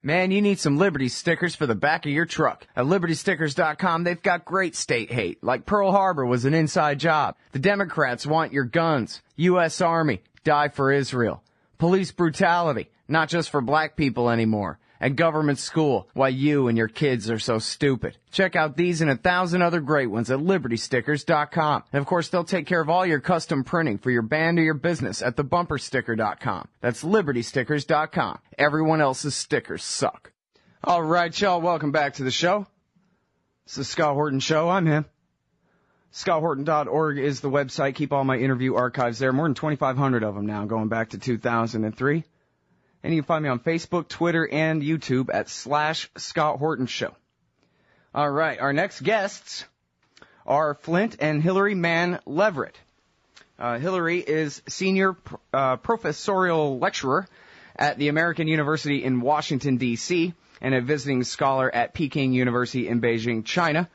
Man, you need some Liberty stickers for the back of your truck. At LibertyStickers.com, they've got great state hate, like Pearl Harbor was an inside job. The Democrats want your guns. U.S. Army, die for Israel. Police brutality, not just for black people anymore. And government school, why you and your kids are so stupid. Check out these and 1,000 other great ones at LibertyStickers.com. And of course, they'll take care of all your custom printing for your band or your business at TheBumperSticker.com. That's LibertyStickers.com. Everyone else's stickers suck. All right, y'all, welcome back to the show. It's the Scott Horton Show. I'm him. ScottHorton.org is the website. Keep all my interview archives there. More than 2,500 of them now, going back to 2003. And you can find me on Facebook, Twitter, and YouTube at /Scott Horton Show. All right, our next guests are Flynt and Hillary Mann Leverett. Hillary is senior professorial lecturer at the American University in Washington, D.C., and a visiting scholar at Peking University in Beijing, China.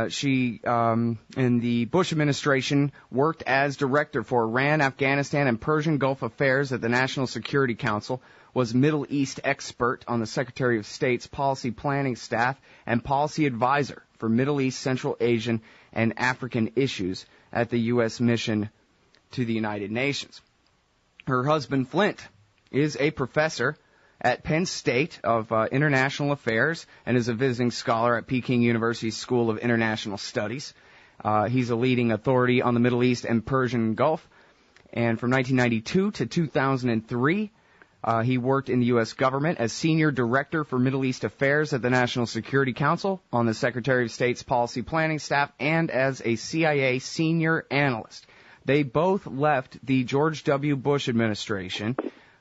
She, in the Bush administration, worked as director for Iran, Afghanistan, and Persian Gulf Affairs at the National Security Council, was Middle East expert on the Secretary of State's policy planning staff, and policy advisor for Middle East, Central Asian, and African issues at the U.S. mission to the United Nations. Her husband, Flynt, is a professor at Penn State of International Affairs and is a visiting scholar at Peking University School of International Studies. He's a leading authority on the Middle East and Persian Gulf. And from 1992 to 2003, he worked in the U.S. government as Senior Director for Middle East Affairs at the National Security Council on the Secretary of State's policy planning staff and as a CIA Senior Analyst. They both left the George W. Bush administration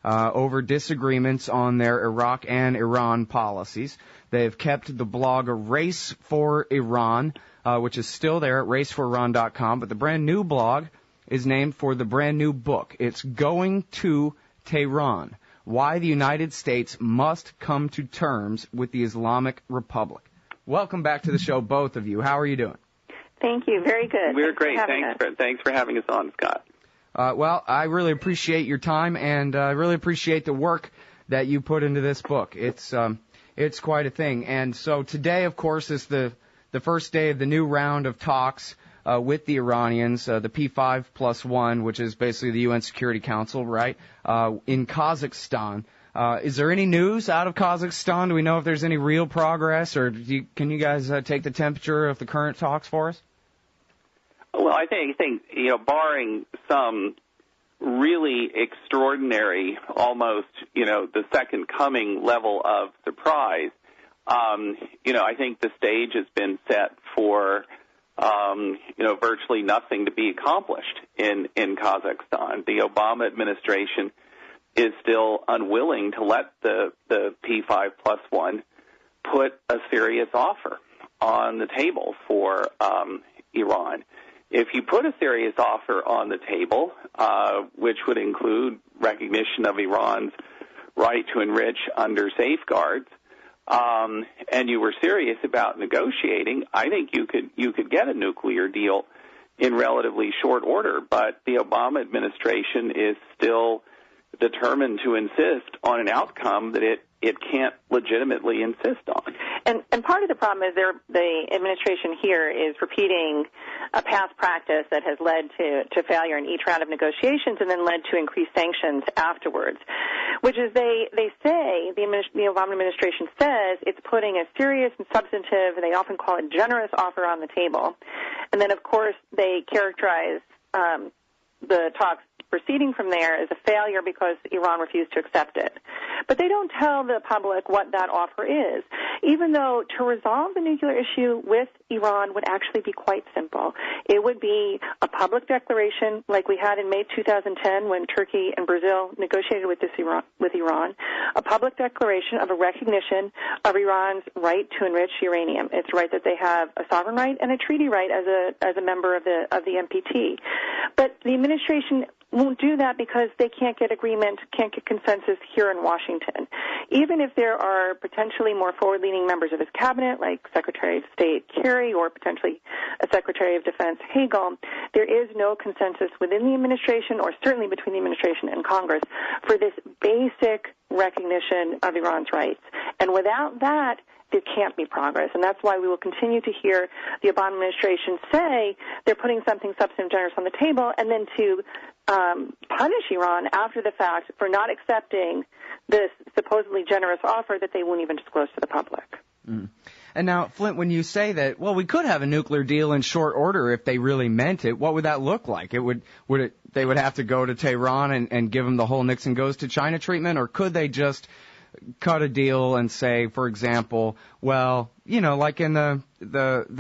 over disagreements on their Iraq and Iran policies. They have kept the blog Race for Iran, which is still there at raceforiran.com, but the brand new blog is named for the brand new book. It's Going to Tehran, Why the United States Must Come to Terms with the Islamic Republic. Welcome back to the show, both of you. How are you doing? Thank you. Very good. We're great. Thanks for having us on, Scott. Well, I really appreciate your time, and I really appreciate the work that you put into this book. It's quite a thing. And so today, of course, is the first day of the new round of talks with the Iranians, the P5+1, which is basically the UN Security Council, right, in Kazakhstan. Is there any news out of Kazakhstan? Do we know if there's any real progress, or can you guys take the temperature of the current talks for us? Well, I think barring some really extraordinary, almost, the second coming level of surprise, I think the stage has been set for, virtually nothing to be accomplished in Kazakhstan. The Obama administration is still unwilling to let the P5+1 put a serious offer on the table for Iran. If you put a serious offer on the table, which would include recognition of Iran's right to enrich under safeguards, and you were serious about negotiating, I think you could get a nuclear deal in relatively short order. But the Obama administration is still determined to insist on an outcome that it can't legitimately insist on. And part of the problem is the administration here is repeating a past practice that has led to failure in each round of negotiations and then led to increased sanctions afterwards, which is they say, the Obama administration says it's putting a serious and substantive, and they often call it generous offer on the table. And then, of course, they characterize the talks proceeding from there is a failure because Iran refused to accept it. But they don't tell the public what that offer is, even though to resolve the nuclear issue with Iran would actually be quite simple. It would be a public declaration like we had in May 2010 when Turkey and Brazil negotiated with Iran, a public declaration of a recognition of Iran's right to enrich uranium. It's right that they have a sovereign right and a treaty right as a member of the NPT. But the administration won't do that because they can't get agreement, can't get consensus here in Washington. Even if there are potentially more forward-leaning members of his cabinet, like Secretary of State Kerry or potentially a Secretary of Defense Hagel, there is no consensus within the administration or certainly between the administration and Congress for this basic recognition of Iran's rights. And without that, there can't be progress. And that's why we will continue to hear the Obama administration say they're putting something substantive generous on the table and then to punish Iran after the fact for not accepting this supposedly generous offer that they won't even disclose to the public. Mm. And now, Flynt, when you say that, well, we could have a nuclear deal in short order if they really meant it, what would that look like? They would have to go to Tehran and give them the whole Nixon goes to China treatment, or could they just cut a deal and say, for example, well, like in the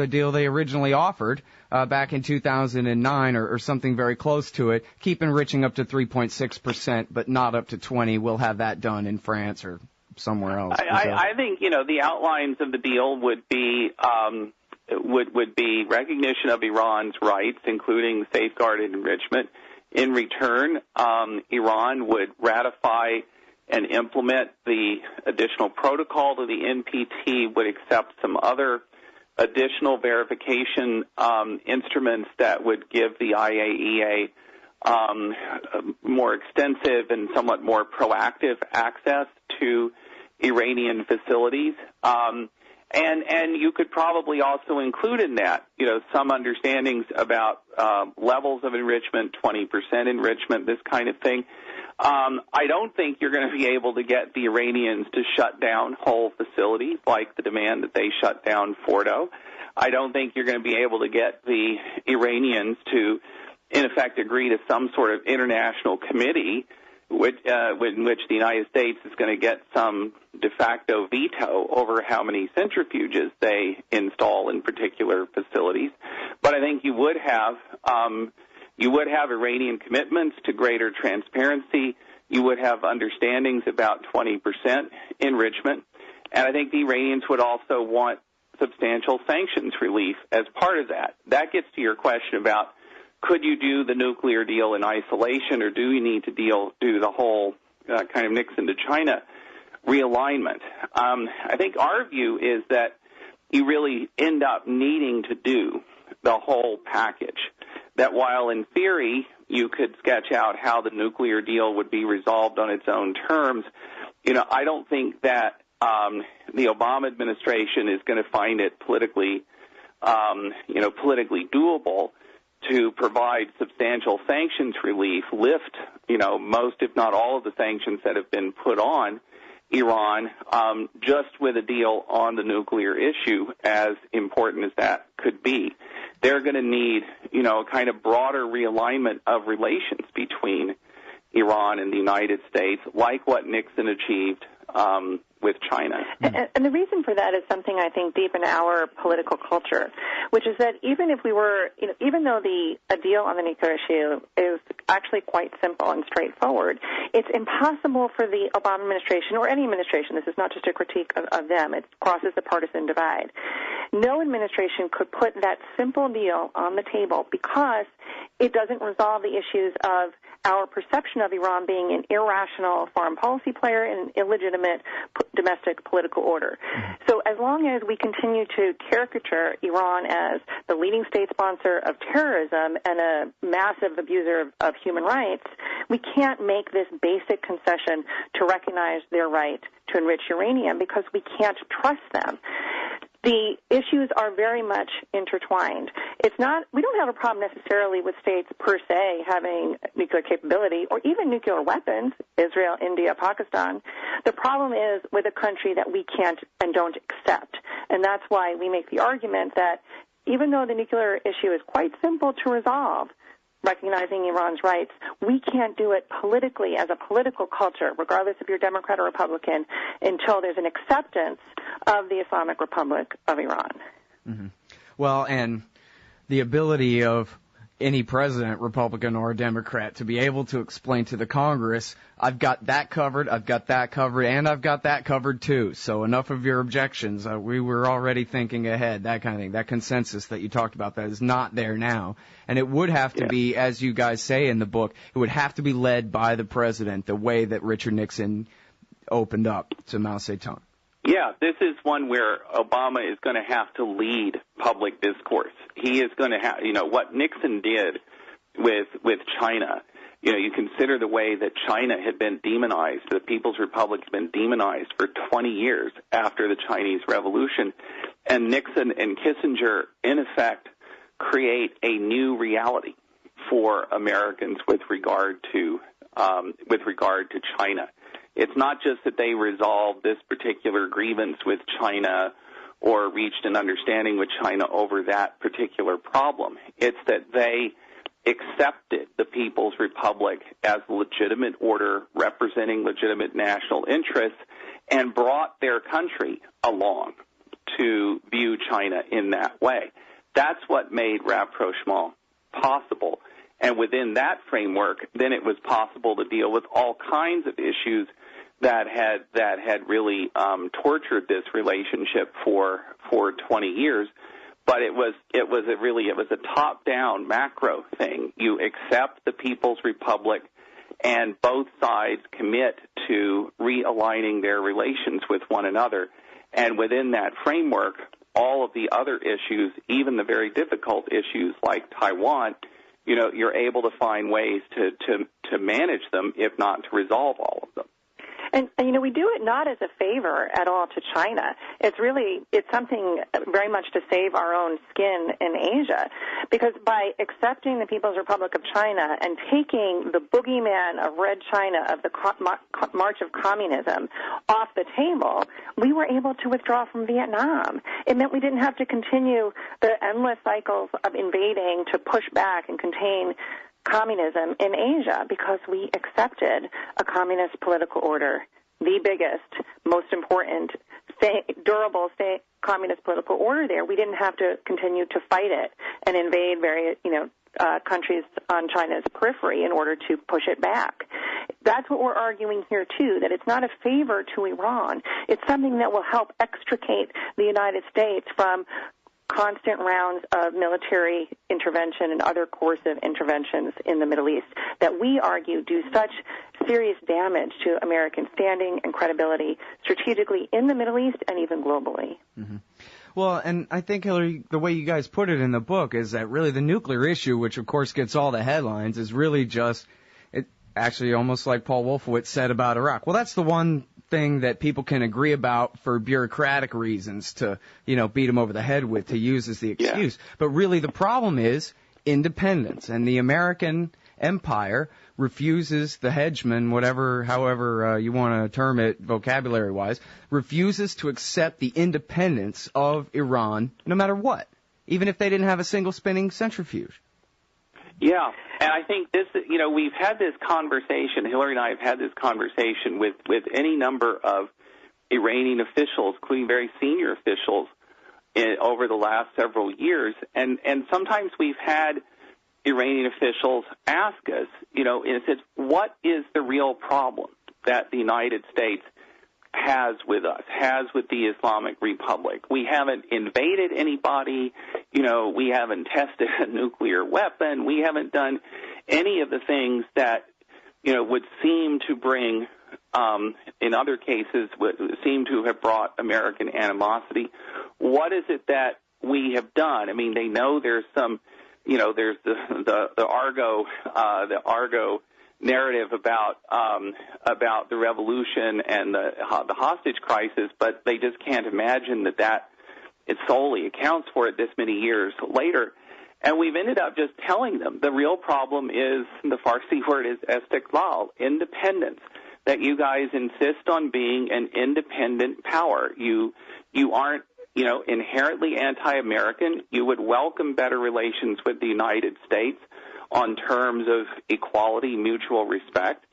deal they originally offered back in 2009 or something very close to it, keep enriching up to 3.6%, but not up to 20. We'll have that done in France or somewhere else. I think, the outlines of the deal would be recognition of Iran's rights, including safeguarded enrichment. In return, Iran would ratify and implement the additional protocol to the NPT, would accept some other additional verification instruments that would give the IAEA more extensive and somewhat more proactive access to Iranian facilities. And you could probably also include in that, some understandings about levels of enrichment, 20% enrichment, this kind of thing. I don't think you're going to be able to get the Iranians to shut down whole facilities like the demand that they shut down Fordo. I don't think you're going to be able to get the Iranians to, in effect, agree to some sort of international committee in which the United States is going to get some de facto veto over how many centrifuges they install in particular facilities. But I think you would have Iranian commitments to greater transparency. You would have understandings about 20% enrichment. And I think the Iranians would also want substantial sanctions relief as part of that. That gets to your question about could you do the nuclear deal in isolation, or do you need to do the whole kind of Nixon to China realignment? I think our view is that you really end up needing to do the whole package. That while in theory you could sketch out how the nuclear deal would be resolved on its own terms, I don't think that the Obama administration is going to find it politically doable to provide substantial sanctions relief, lift, most if not all of the sanctions that have been put on Iran, just with a deal on the nuclear issue, as important as that could be. They're going to need, a kind of broader realignment of relations between Iran and the United States, like what Nixon achieved with China. And the reason for that is something I think deep in our political culture, which is that even though a deal on the nuclear issue is actually quite simple and straightforward, it's impossible for the Obama administration or any administration, this is not just a critique of them, it crosses the partisan divide. No administration could put that simple deal on the table because it doesn't resolve the issues of our perception of Iran being an irrational foreign policy player and illegitimate domestic political order. So as long as we continue to caricature Iran as the leading state sponsor of terrorism and a massive abuser of human rights, we can't make this basic concession to recognize their right to enrich uranium because we can't trust them. The issues are very much intertwined. We don't have a problem necessarily with states per se having nuclear capability or even nuclear weapons, Israel, India, Pakistan. The problem is with a country that we can't and don't accept. And that's why we make the argument that even though the nuclear issue is quite simple to resolve, recognizing Iran's rights, we can't do it politically as a political culture, regardless if you're Democrat or Republican, until there's an acceptance of the Islamic Republic of Iran. Mm-hmm. Well, and the ability of any president, Republican or Democrat, to be able to explain to the Congress, I've got that covered, and I've got that covered too. So enough of your objections. We were already thinking ahead, that kind of thing. That consensus that you talked about, that is not there now. And it would have to be, as you guys say in the book, it would have to be led by the president, the way that Richard Nixon opened up to Mao Zedong. Yeah, this is one where Obama is going to have to lead public discourse. He is going to have, what Nixon did with China. You consider the way that China had been demonized, the People's Republic had been demonized for 20 years after the Chinese Revolution, and Nixon and Kissinger, in effect, create a new reality for Americans with regard to China. It's not just that they resolved this particular grievance with China or reached an understanding with China over that particular problem. It's that they accepted the People's Republic as a legitimate order representing legitimate national interests and brought their country along to view China in that way. That's what made rapprochement possible. And within that framework, then it was possible to deal with all kinds of issues that had really tortured this relationship for 20 years. But it was a top-down macro thing. You accept the People's Republic, and both sides commit to realigning their relations with one another. And within that framework, all of the other issues, even the very difficult issues like Taiwan, you're able to find ways to manage them, if not to resolve all of them. And we do it not as a favor at all to China. It's something very much to save our own skin in Asia, because by accepting the People's Republic of China and taking the boogeyman of Red China, of the march of communism, off the table, we were able to withdraw from Vietnam. It meant we didn't have to continue the endless cycles of invading to push back and contain communism in Asia, because we accepted a communist political order, the biggest, most important, durable communist political order there. We didn't have to continue to fight it and invade various, countries on China's periphery in order to push it back. That's what we're arguing here, too, that it's not a favor to Iran. It's something that will help extricate the United States from constant rounds of military intervention and other coercive interventions in the Middle East that we argue do such serious damage to American standing and credibility strategically in the Middle East and even globally. Mm-hmm. Well, and I think, Hillary, the way you guys put it in the book is that really the nuclear issue, which of course gets all the headlines, is really just, it actually almost like Paul Wolfowitz said about Iraq. Well, that's the one thing that people can agree about for bureaucratic reasons to, beat them over the head with, to use as the excuse. Yeah. But really the problem is independence, and the American empire refuses, the hegemon, however you want to term it vocabulary-wise, refuses to accept the independence of Iran no matter what, even if they didn't have a single spinning centrifuge. Yeah, and I think this, we've had this conversation, Hillary and I have had this conversation with any number of Iranian officials, including very senior officials, over the last several years, and sometimes we've had Iranian officials ask us, and says, what is the real problem that the United States has with us, has with the Islamic Republic? We haven't invaded anybody, we haven't tested a nuclear weapon, we haven't done any of the things that, would seem to bring, in other cases, would seem to have brought American animosity. What is it that we have done? I mean, they know there's some, there's the Argo narrative about the revolution and the hostage crisis, but they just can't imagine that it solely accounts for it this many years later. And we've ended up just telling them the real problem is, the Farsi word is istiqlal, independence, that you guys insist on being an independent power. You aren't, inherently anti-American. You would welcome better relations with the United States on terms of equality, mutual respect,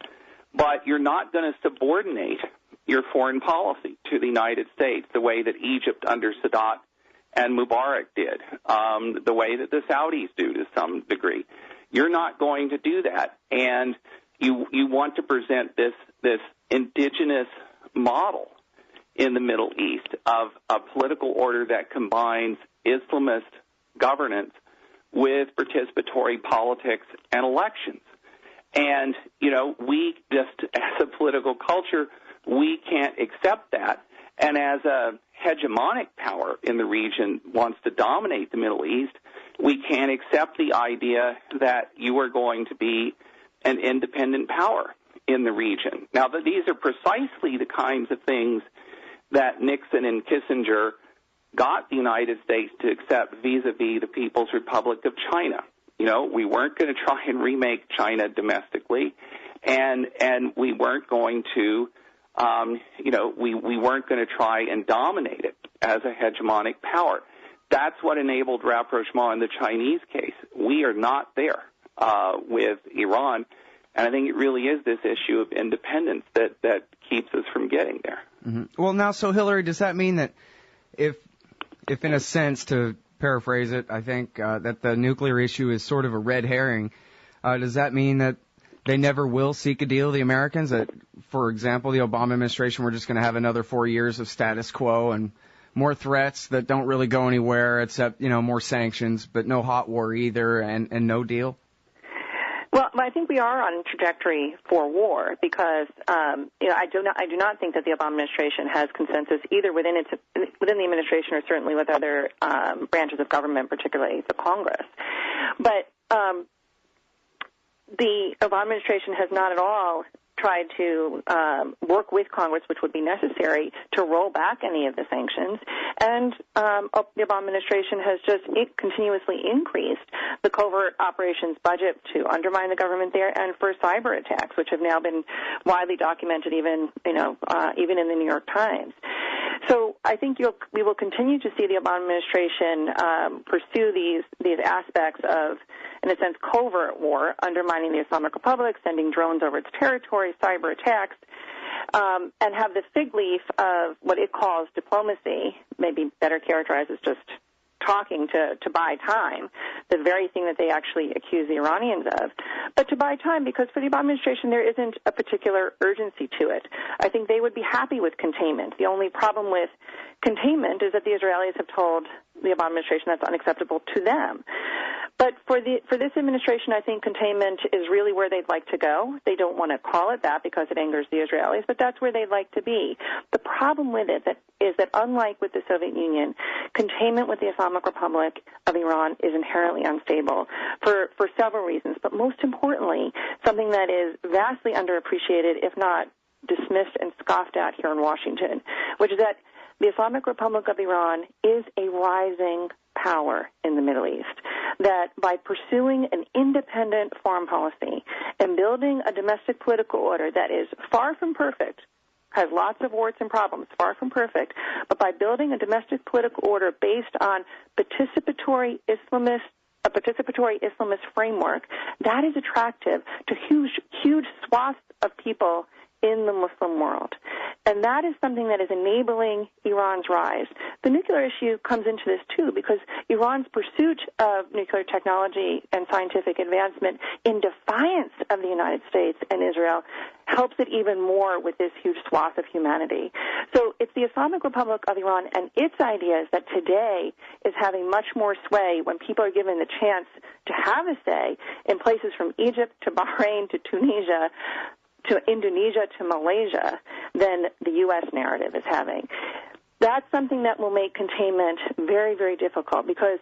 but you're not going to subordinate your foreign policy to the United States the way that Egypt under Sadat and Mubarak did, the way that the Saudis do to some degree. You're not going to do that, and you want to present this indigenous model in the Middle East of a political order that combines Islamist governance with participatory politics and elections. And, we just, as a political culture, we can't accept that. And as a hegemonic power in the region wants to dominate the Middle East, we can't accept the idea that you are going to be an independent power in the region. Now, these are precisely the kinds of things that Nixon and Kissinger got the United States to accept vis-a-vis the People's Republic of China. We weren't going to try and remake China domestically, and we weren't going to, we weren't going to try and dominate it as a hegemonic power. That's what enabled rapprochement in the Chinese case. We are not there with Iran, and I think it really is this issue of independence that keeps us from getting there. Mm-hmm. Well, now, so Hillary, does that mean that if in a sense, to paraphrase it, I think that the nuclear issue is sort of a red herring, does that mean that they never will seek a deal, the Americans? That, for example, the Obama administration, we're just going to have another 4 years of status quo and more threats that don't really go anywhere except, more sanctions, but no hot war either and no deal? Well, I think we are on trajectory for war because, I do not think that the Obama administration has consensus either within the administration or certainly with other branches of government, particularly the Congress. But the Obama administration has not at all tried to work with Congress, which would be necessary to roll back any of the sanctions. And the Obama administration has just continuously increased the covert operations budget to undermine the government there and for cyber attacks, which have now been widely documented even in the New York Times. So I think we will continue to see the Obama administration pursue these aspects of, in a sense, covert war, undermining the Islamic Republic, sending drones over its territory, cyber attacks, and have the fig leaf of what it calls diplomacy, maybe better characterized as just talking to buy time, the very thing that they actually accuse the Iranians of, but to buy time because for the Obama administration there isn't a particular urgency to it. I think they would be happy with containment. The only problem with containment is that the Israelis have told the Obama administration that's unacceptable to them. But for this administration, I think containment is really where they'd like to go. They don't want to call it that because it angers the Israelis, but that's where they'd like to be. The problem with it is that unlike with the Soviet Union, containment with the Islamic Republic of Iran is inherently unstable for several reasons. But most importantly, something that is vastly underappreciated, if not dismissed and scoffed at here in Washington, which is that the Islamic Republic of Iran is a rising power in the Middle East, that by pursuing an independent foreign policy and building a domestic political order that is far from perfect, has lots of warts and problems, far from perfect, but by building a domestic political order based on a participatory Islamist framework, that is attractive to huge swaths of people in the Muslim world. And that is something that is enabling Iran's rise. The nuclear issue comes into this, too, because Iran's pursuit of nuclear technology and scientific advancement in defiance of the United States and Israel helps it even more with this huge swath of humanity. So it's the Islamic Republic of Iran and its ideas that today is having much more sway when people are given the chance to have a say in places from Egypt to Bahrain to Tunisia to Indonesia to Malaysia than the U.S. narrative is having. That's something that will make containment very, very difficult because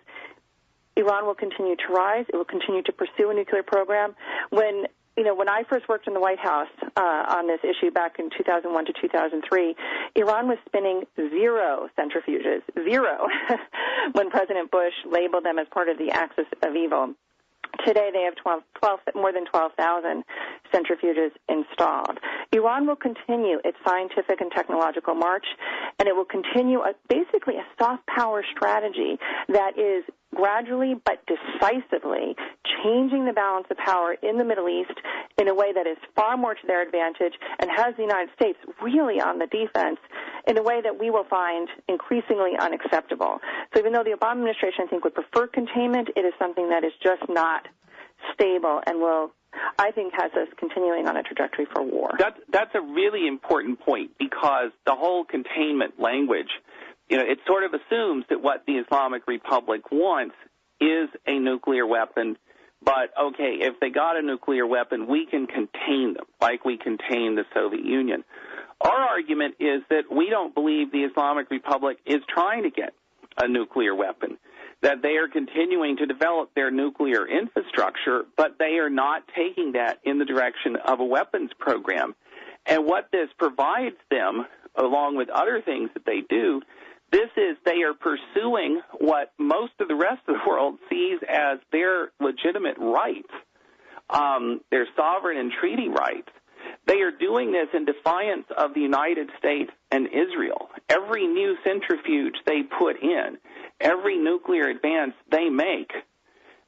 Iran will continue to rise. It will continue to pursue a nuclear program. When I first worked in the White House on this issue back in 2001 to 2003, Iran was spinning 0 centrifuges, 0, when President Bush labeled them as part of the axis of evil. Today they have more than 12,000 centrifuges installed. Iran will continue its scientific and technological march, and it will continue basically a soft power strategy that is gradually but decisively changing the balance of power in the Middle East in a way that is far more to their advantage and has the United States really on the defense in a way that we will find increasingly unacceptable. So even though the Obama administration, I think, would prefer containment, it is something that is just not stable and will, I think, has us continuing on a trajectory for war. That's a really important point, because the whole containment language, it sort of assumes that what the Islamic Republic wants is a nuclear weapon. But, okay, if they got a nuclear weapon, we can contain them, like we contained the Soviet Union. Our argument is that we don't believe the Islamic Republic is trying to get a nuclear weapon, that they are continuing to develop their nuclear infrastructure, but they are not taking that in the direction of a weapons program. And what this provides them, along with other things that they do, this is they are pursuing what most of the rest of the world sees as their legitimate rights, their sovereign and treaty rights. They are doing this in defiance of the United States and Israel. Every new centrifuge they put in, every nuclear advance they make,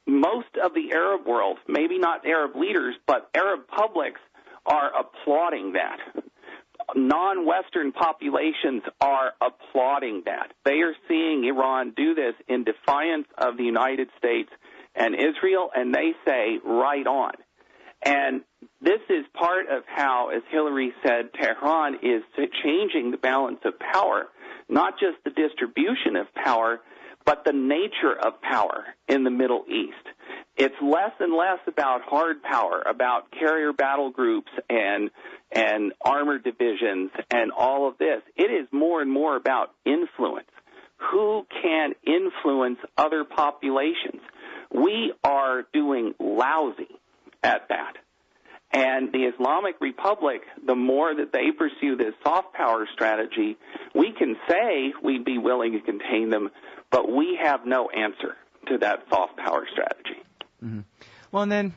most of the Arab world, maybe not Arab leaders, but Arab publics are applauding that. Non-Western populations are applauding that. They are seeing Iran do this in defiance of the United States and Israel, and they say, right on. And this is part of how, as Hillary said, Tehran is changing the balance of power, not just the distribution of power, but the nature of power in the Middle East. It's less and less about hard power, about carrier battle groups and armored divisions and all of this. It is more and more about influence. Who can influence other populations? We are doing lousy at that. And the Islamic Republic, the more that they pursue this soft power strategy, we can say we'd be willing to contain them, but we have no answer to that soft power strategy. Mm-hmm. Well, and then,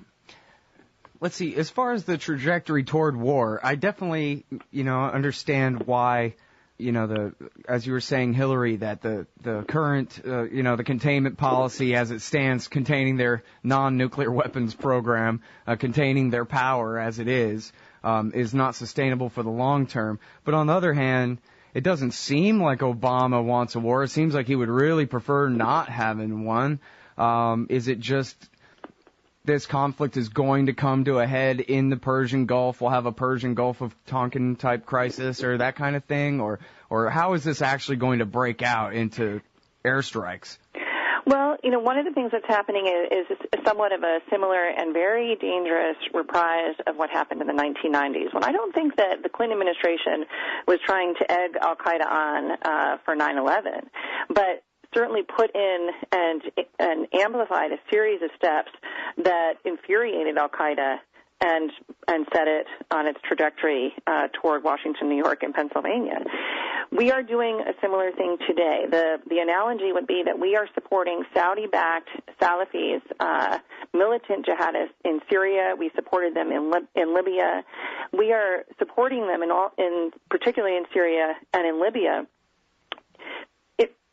let's see, as far as the trajectory toward war, I definitely, understand why, as you were saying, Hillary, that the current, the containment policy as it stands, containing their non-nuclear weapons program, containing their power as it is not sustainable for the long term. But on the other hand, it doesn't seem like Obama wants a war. It seems like he would really prefer not having one. Is it just this conflict is going to come to a head in the Persian Gulf? We'll have a Persian Gulf of Tonkin type crisis or that kind of thing? Or how is this actually going to break out into airstrikes? Well, one of the things that's happening is somewhat of a similar and very dangerous reprise of what happened in the 1990s, when I don't think that the Clinton administration was trying to egg al-Qaeda on for 9/11, but certainly put in and amplified a series of steps that infuriated al-Qaeda and set it on its trajectory toward Washington, New York, and Pennsylvania. We are doing a similar thing today. The analogy would be that we are supporting Saudi-backed Salafis, militant jihadists in Syria. We supported them in Libya. We are supporting them particularly in Syria and in Libya,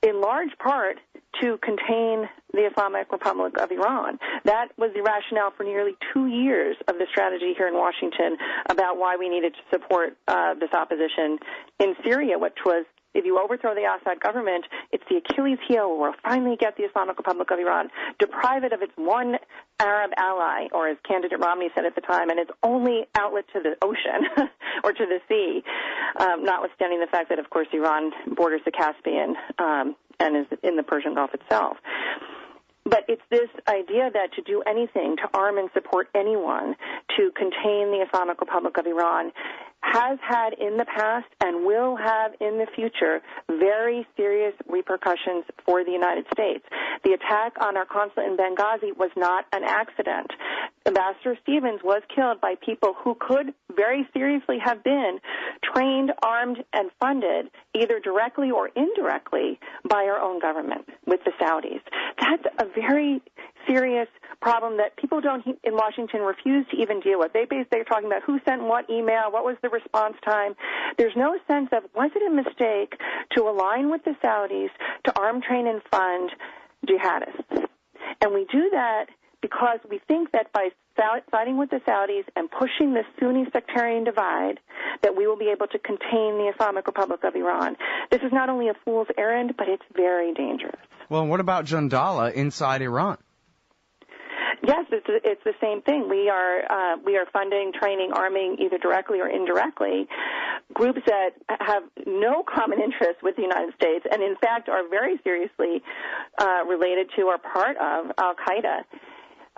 in large part to contain the Islamic Republic of Iran. That was the rationale for nearly 2 years of the strategy here in Washington about why we needed to support this opposition in Syria, which was, if you overthrow the Assad government, it's the Achilles heel where we'll finally get the Islamic Republic of Iran, deprive it of its one Arab ally, or as candidate Romney said at the time, and its only outlet to the ocean or to the sea, notwithstanding the fact that, of course, Iran borders the Caspian and is in the Persian Gulf itself. But it's this idea that to do anything, to arm and support anyone to contain the Islamic Republic of Iran has had in the past and will have in the future very serious repercussions for the United States. The attack on our consulate in Benghazi was not an accident. Ambassador Stevens was killed by people who could very seriously have been trained, armed, and funded either directly or indirectly by our own government with the Saudis. That's a very serious problem that people in Washington refuse to even deal with. They're talking about who sent what email, what was the response time. There's no sense of, was it a mistake to align with the Saudis to arm, train, and fund jihadists? And we do that because we think that by siding with the Saudis and pushing the Sunni sectarian divide, that we will be able to contain the Islamic Republic of Iran. This is not only a fool's errand, but it's very dangerous. Well, and what about Jandala inside Iran? Yes, it's the same thing. We are funding, training, arming, either directly or indirectly, groups that have no common interest with the United States, and in fact are very seriously related to or part of Al-Qaeda.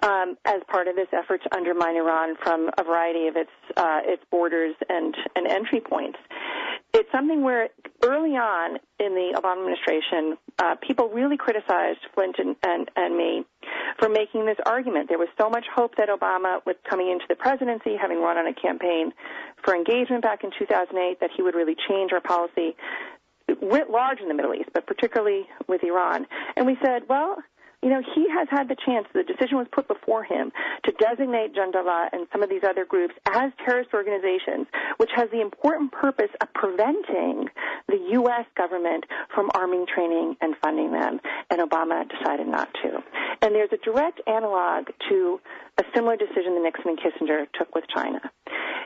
As part of this effort to undermine Iran from a variety of its borders and entry points. It's something where early on in the Obama administration, people really criticized Flynt and me for making this argument. There was so much hope that Obama, with coming into the presidency, having run on a campaign for engagement back in 2008, that he would really change our policy writ large in the Middle East, but particularly with Iran. And we said, well, you know, he has had the chance, the decision was put before him to designate Jandala and some of these other groups as terrorist organizations, which has the important purpose of preventing the U.S. government from arming, training, and funding them. And Obama decided not to. And there's a direct analog to a similar decision that Nixon and Kissinger took with China.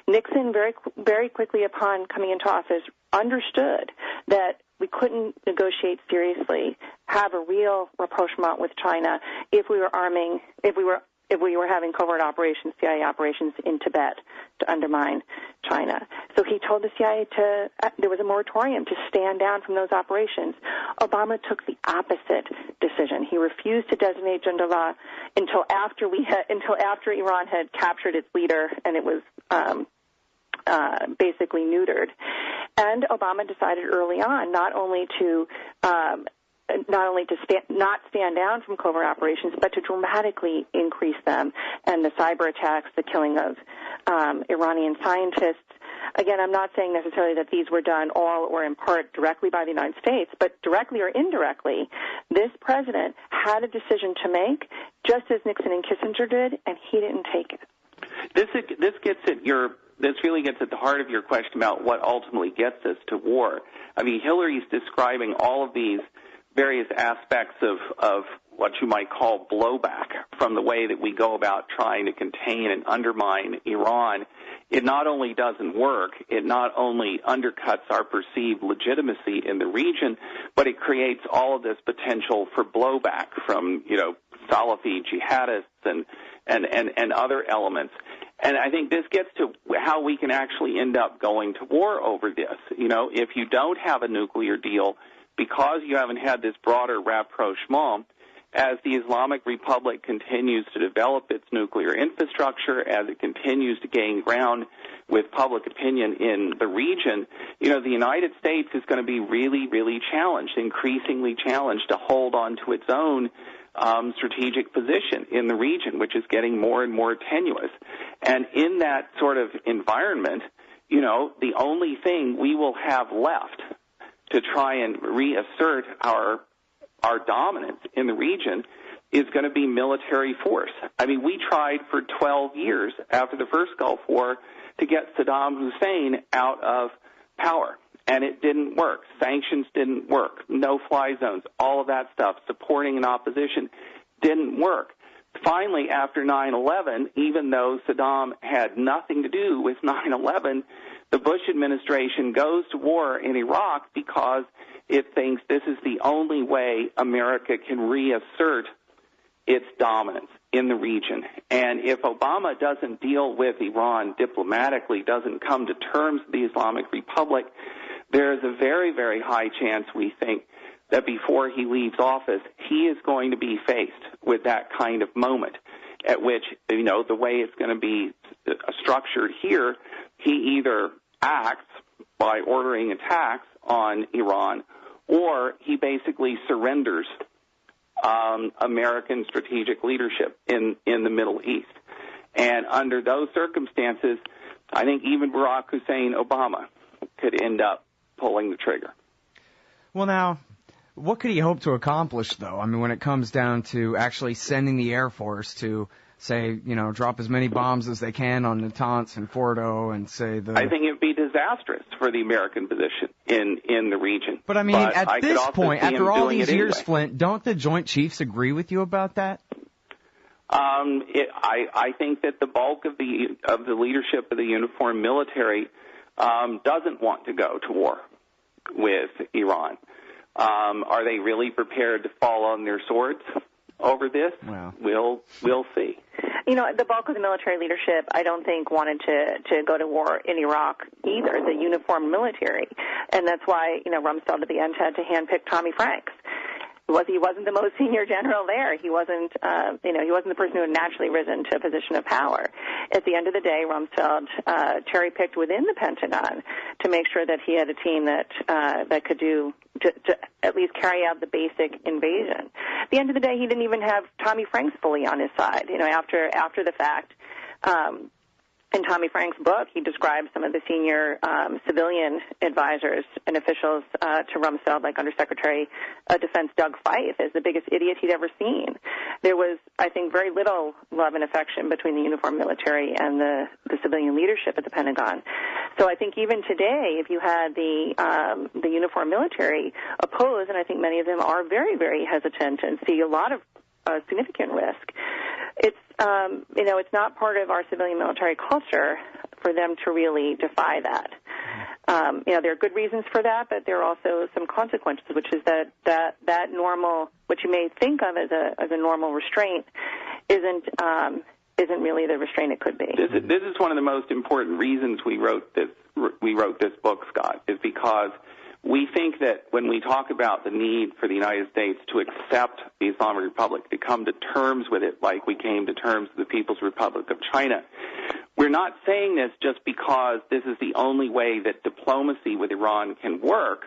Nixon, very quickly upon coming into office, understood that we couldn't negotiate seriously, have a real rapprochement with China if we were arming, if we were having covert operations, CIA operations in Tibet to undermine China. So he told the CIA there was a moratorium to stand down from those operations. Obama took the opposite decision. He refused to designate Jandala until after Iran had captured its leader and it was basically neutered. And Obama decided early on not only to not stand down from covert operations, but to dramatically increase them. And the cyber attacks, the killing of Iranian scientists. Again, I'm not saying necessarily that these were done all or in part directly by the United States, but directly or indirectly, this president had a decision to make, just as Nixon and Kissinger did, and he didn't take it. This really gets at the heart of your question about what ultimately gets us to war. I mean, Hillary's describing all of these various aspects of what you might call blowback from the way that we go about trying to contain and undermine Iran. It not only doesn't work, it not only undercuts our perceived legitimacy in the region, but it creates all of this potential for blowback from, Salafi jihadists and other elements. And I think this gets to how we can actually end up going to war over this. If you don't have a nuclear deal, because you haven't had this broader rapprochement, as the Islamic Republic continues to develop its nuclear infrastructure, as it continues to gain ground with public opinion in the region, the United States is going to be really, really challenged, increasingly challenged to hold on to its own strategic position in the region, which is getting more and more tenuous. And in that sort of environment, the only thing we will have left to try and reassert our dominance in the region is going to be military force. I mean, we tried for 12 years after the first Gulf War to get Saddam Hussein out of power, and it didn't work. Sanctions didn't work. No-fly zones, all of that stuff, supporting an opposition didn't work. Finally, after 9/11, even though Saddam had nothing to do with 9/11, the Bush administration goes to war in Iraq because it thinks this is the only way America can reassert its dominance in the region. And if Obama doesn't deal with Iran diplomatically, doesn't come to terms with the Islamic Republic, there is a very, very high chance, we think, that before he leaves office, he is going to be faced with that kind of moment at which, the way it's going to be structured here, he either acts by ordering attacks on Iran or he basically surrenders American strategic leadership in the Middle East. And under those circumstances, I think even Barack Hussein Obama could end up pulling the trigger. Well, now, what could he hope to accomplish, though? I mean, when it comes down to actually sending the Air Force to, say, drop as many bombs as they can on Natanz and Fordo and say I think it would be disastrous for the American position in the region. But, I mean, at this point, after all these years, Flynt, don't the Joint Chiefs agree with you about that? I think that the bulk of the leadership of the uniformed military doesn't want to go to war with Iran. Are they really prepared to fall on their swords over this? Well, we'll see. You know, the bulk of the military leadership, I don't think, wanted to go to war in Iraq either, the uniformed military. And that's why, Rumsfeld at the end had to handpick Tommy Franks. He wasn't the most senior general there. He wasn't, he wasn't the person who had naturally risen to a position of power. At the end of the day, Rumsfeld cherry-picked within the Pentagon to make sure that he had a team that could do to at least carry out the basic invasion. At the end of the day, he didn't even have Tommy Franks fully on his side. After the fact. In Tommy Frank's book, he describes some of the senior civilian advisors and officials to Rumsfeld, like Undersecretary of Defense Doug Feith, as the biggest idiot he'd ever seen. There was, I think, very little love and affection between the uniformed military and the civilian leadership at the Pentagon. So I think even today, if you had the uniformed military opposed, and I think many of them are very, very hesitant and see a lot of significant risk, it's not part of our civilian military culture for them to really defy that. There are good reasons for that, but there are also some consequences, which is that normal, what you may think of as a normal restraint, isn't really the restraint it could be. This is one of the most important reasons we wrote this book, Scott, is because we think that when we talk about the need for the United States to accept the Islamic Republic, to come to terms with it like we came to terms with the People's Republic of China, we're not saying this just because this is the only way that diplomacy with Iran can work.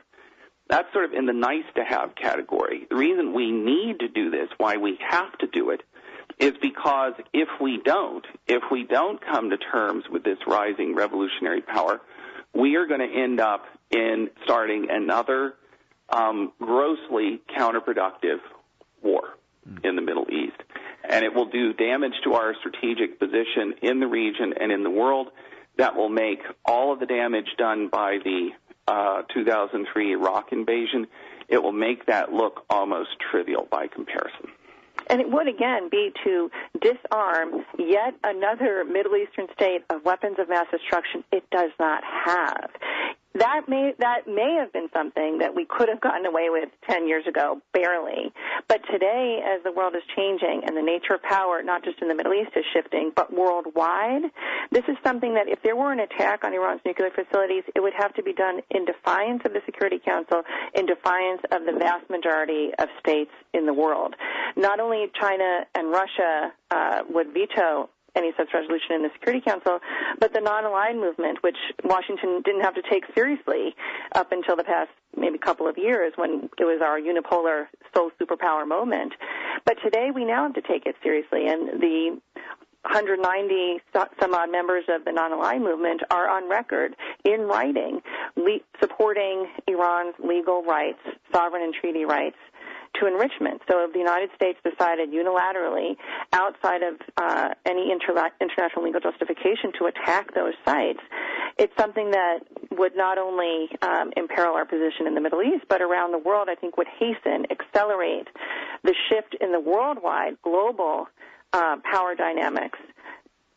That's sort of in the nice-to-have category. The reason we need to do this, why we have to do it, is because if we don't come to terms with this rising revolutionary power, we are going to end up in starting another grossly counterproductive war in the Middle East. And it will do damage to our strategic position in the region and in the world that will make all of the damage done by the 2003 Iraq invasion, it will make that look almost trivial by comparison. And it would, again, be to disarm yet another Middle Eastern state of weapons of mass destruction it does not have. That may have been something that we could have gotten away with 10 years ago, barely. But today, as the world is changing and the nature of power, not just in the Middle East, is shifting, but worldwide, this is something that if there were an attack on Iran's nuclear facilities, it would have to be done in defiance of the Security Council, in defiance of the vast majority of states in the world. Not only China and Russia would veto any such resolution in the Security Council, but the non-aligned movement, which Washington didn't have to take seriously up until the past maybe couple of years when it was our unipolar sole superpower moment. But today we now have to take it seriously, and the 190 some odd members of the non-aligned movement are on record in writing supporting Iran's legal rights, sovereign and treaty rights, to enrichment. So if the United States decided unilaterally, outside of any international legal justification, to attack those sites, it's something that would not only imperil our position in the Middle East, but around the world, I think would hasten, accelerate the shift in the worldwide, global power dynamics,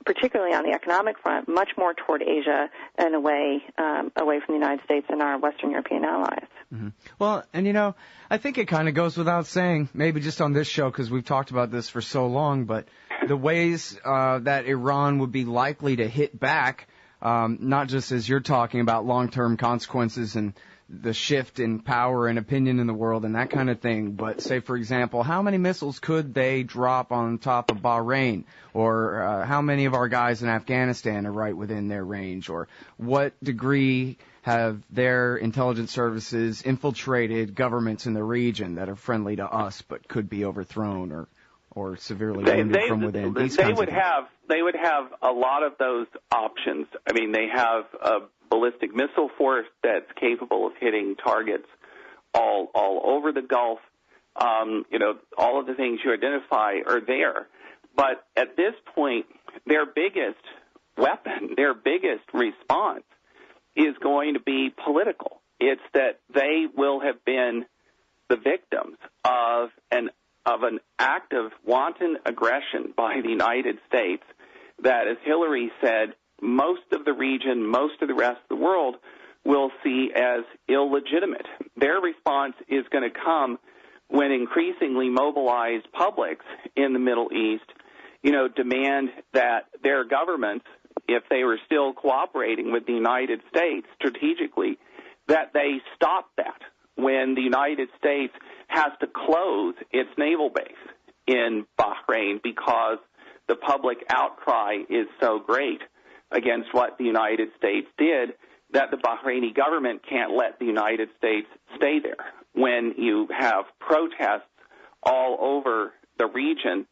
particularly on the economic front, much more toward Asia and away from the United States and our Western European allies. Mm-hmm. Well, and I think it kind of goes without saying, maybe just on this show because we've talked about this for so long, but the ways that Iran would be likely to hit back, not just as you're talking about long-term consequences and the shift in power and opinion in the world and that kind of thing, but say, for example, how many missiles could they drop on top of Bahrain, or how many of our guys in Afghanistan are right within their range, or what degree have their intelligence services infiltrated governments in the region that are friendly to us but could be overthrown or severely wounded from within. They would have a lot of those options. I mean, they have a ballistic missile force that's capable of hitting targets all over the Gulf. All of the things you identify are there. But at this point, their biggest weapon, their biggest response is going to be political. It's that they will have been the victims of a of an act of wanton aggression by the United States that, as Hillary said, most of the region, most of the rest of the world will see as illegitimate. Their response is going to come when increasingly mobilized publics in the Middle East, demand that their governments, if they were still cooperating with the United States strategically, that they stop that when the United States has to close its naval base in Bahrain because the public outcry is so great against what the United States did that the Bahraini government can't let the United States stay there. When you have protests all over the region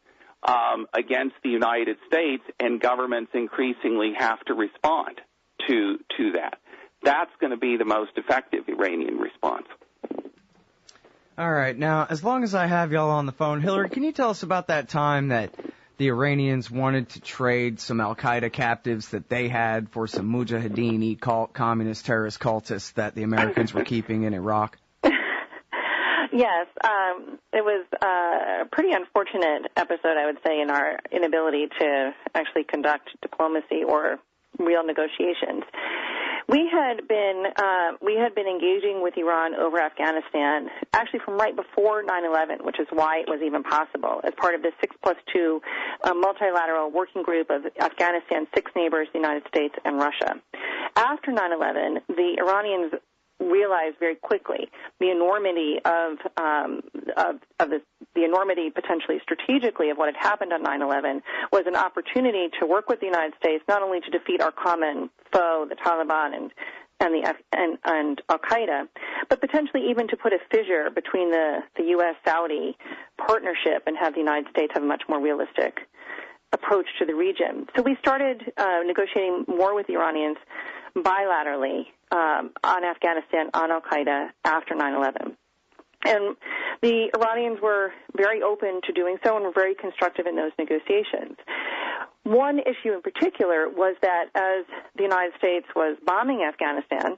against the United States and governments increasingly have to respond to that, that's going to be the most effective Iranian response. All right. Now, as long as I have y'all on the phone, Hillary, can you tell us about that time that the Iranians wanted to trade some al-Qaeda captives that they had for some mujahideen communist terrorist cultists that the Americans were keeping in Iraq? Yes. It was a pretty unfortunate episode, I would say, in our inability to actually conduct diplomacy or real negotiations. We had been engaging with Iran over Afghanistan actually from right before 9/11, which is why it was even possible, as part of the 6+2 multilateral working group of Afghanistan's 6 neighbors, the United States and Russia. After 9/11, the Iranians realized very quickly the enormity the enormity potentially strategically of what had happened on 9/11 was an opportunity to work with the United States not only to defeat our common foe, the Taliban and al-Qaeda, but potentially even to put a fissure between the U.S.-Saudi partnership and have the United States have a much more realistic approach to the region. So we started negotiating more with the Iranians bilaterally on Afghanistan, on al-Qaeda after 9/11. And the Iranians were very open to doing so and were very constructive in those negotiations. One issue in particular was that as the United States was bombing Afghanistan,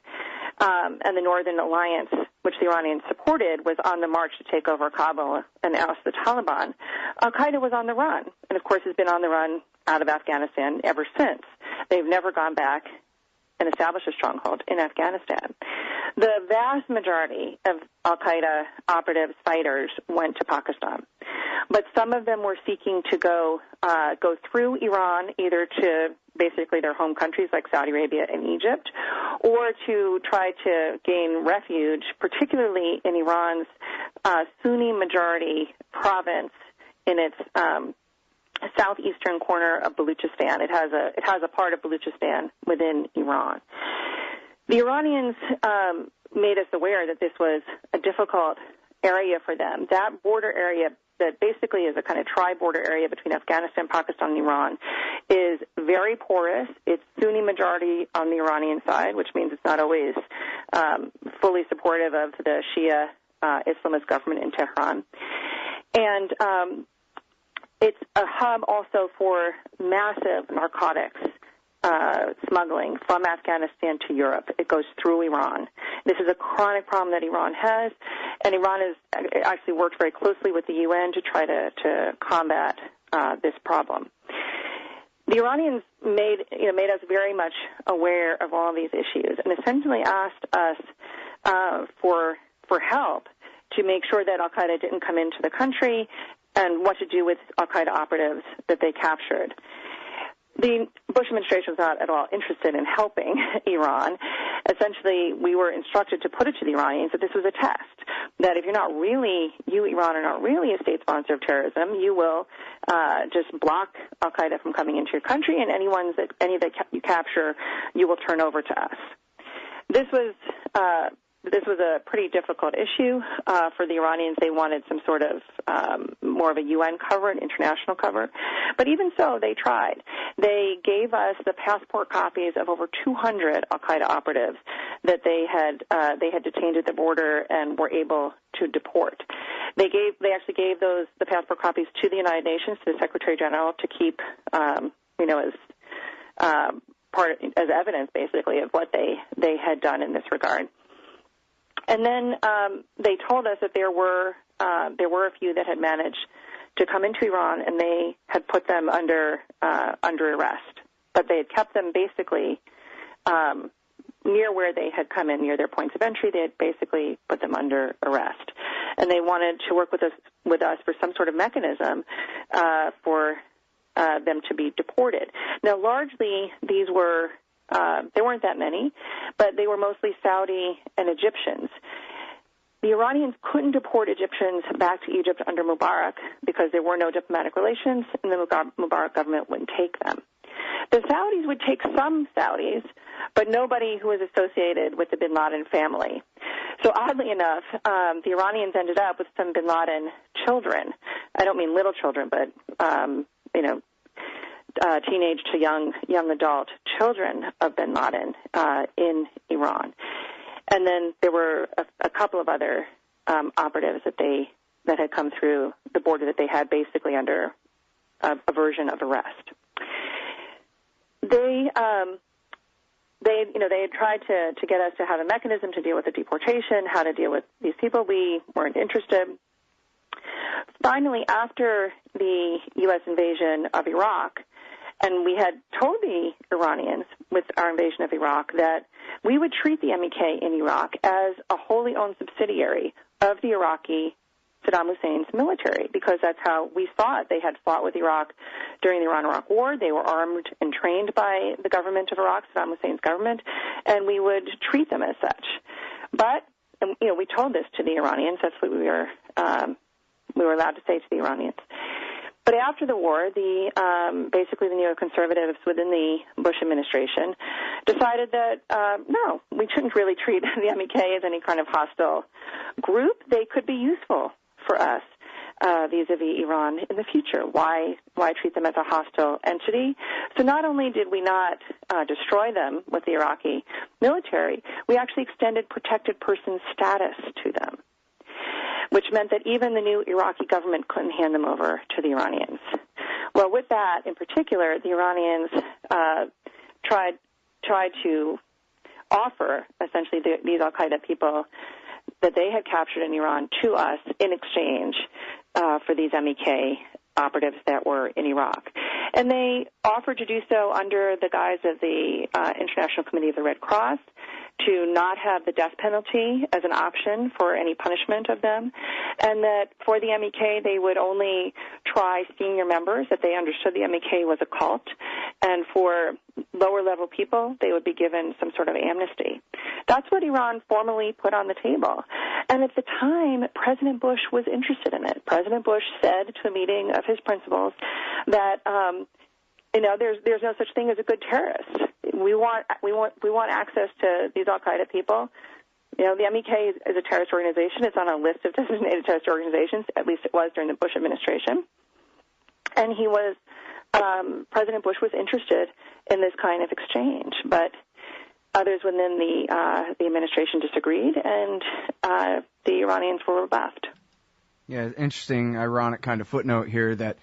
and the Northern Alliance, which the Iranians supported, was on the march to take over Kabul and oust the Taliban, al-Qaeda was on the run, and of course has been on the run out of Afghanistan ever since. They've never gone back and established a stronghold in Afghanistan. The vast majority of al-Qaeda operatives, fighters, went to Pakistan. But some of them were seeking to go through Iran, either to basically their home countries like Saudi Arabia and Egypt, or to try to gain refuge, particularly in Iran's Sunni majority province in its southeastern corner of Baluchistan. It has a part of Baluchistan within Iran. The Iranians made us aware that this was a difficult area for them. That border area that basically is a kind of tri-border area between Afghanistan, Pakistan, and Iran is very porous. It's Sunni majority on the Iranian side, which means it's not always fully supportive of the Shia Islamist government in Tehran. And it's a hub also for massive narcotics smuggling from Afghanistan to Europe. It goes through Iran. This is a chronic problem that Iran has, and Iran has actually worked very closely with the UN to try to combat this problem. The Iranians made us very much aware of all these issues and essentially asked us for help to make sure that al-Qaeda didn't come into the country and what to do with al-Qaeda operatives that they captured. The Bush administration was not at all interested in helping Iran. Essentially, we were instructed to put it to the Iranians that this was a test, that if you, Iran, are not really a state sponsor of terrorism, you will just block al-Qaeda from coming into your country, and any that you capture, you will turn over to us. This was a pretty difficult issue for the Iranians. They wanted some sort of more of a UN cover, an international cover. But even so, they tried. They gave us the passport copies of over 200 al-Qaeda operatives that they had detained at the border and were able to deport. They actually gave the passport copies to the United Nations, to the Secretary General, to keep as evidence basically of what they had done in this regard. And then they told us that there were a few that had managed to come into Iran, and they had put them under arrest. But they had kept them basically near where they had come in, near their points of entry. They had basically put them under arrest, and they wanted to work with us for some sort of mechanism for them to be deported. Now, largely these were there weren't that many, but they were mostly Saudi and Egyptians. The Iranians couldn't deport Egyptians back to Egypt under Mubarak because there were no diplomatic relations, and the Mubarak government wouldn't take them. The Saudis would take some Saudis, but nobody who was associated with the bin Laden family. So oddly enough, the Iranians ended up with some bin Laden children. I don't mean little children, but, teenage to young adult children of bin Laden in Iran. And then there were a couple of other operatives that had come through the border that they had basically under a version of arrest. They had tried to get us to have a mechanism to deal with the deportation, how to deal with these people. We weren't interested. Finally, after the U.S. invasion of Iraq, and we had told the Iranians with our invasion of Iraq that we would treat the MEK in Iraq as a wholly owned subsidiary of the Iraqi Saddam Hussein's military, because that's how we saw it. They had fought with Iraq during the Iran-Iraq War. They were armed and trained by the government of Iraq, Saddam Hussein's government, and we would treat them as such. But, we told this to the Iranians. That's what we were allowed to say to the Iranians. But after the war, basically the neoconservatives within the Bush administration decided that, no, we shouldn't really treat the MEK as any kind of hostile group. They could be useful for us vis-a-vis Iran in the future. Why treat them as a hostile entity? So not only did we not destroy them with the Iraqi military, we actually extended protected person status to them, which meant that even the new Iraqi government couldn't hand them over to the Iranians. Well, with that in particular, the Iranians tried to offer essentially these al-Qaeda people that they had captured in Iran to us in exchange for these MEK operatives that were in Iraq. And they offered to do so under the guise of the International Committee of the Red Cross, to not have the death penalty as an option for any punishment of them, and that for the MEK they would only try senior members, that they understood the MEK was a cult, and for lower-level people they would be given some sort of amnesty. That's what Iran formally put on the table. And at the time, President Bush was interested in it. President Bush said to a meeting of his principals that there's no such thing as a good terrorist. We want access to these al-Qaeda people. The MEK is a terrorist organization. It's on a list of designated terrorist organizations. At least it was during the Bush administration. And President Bush was interested in this kind of exchange, but others within the administration disagreed, and the Iranians were rebuffed. Yeah, interesting, ironic kind of footnote here that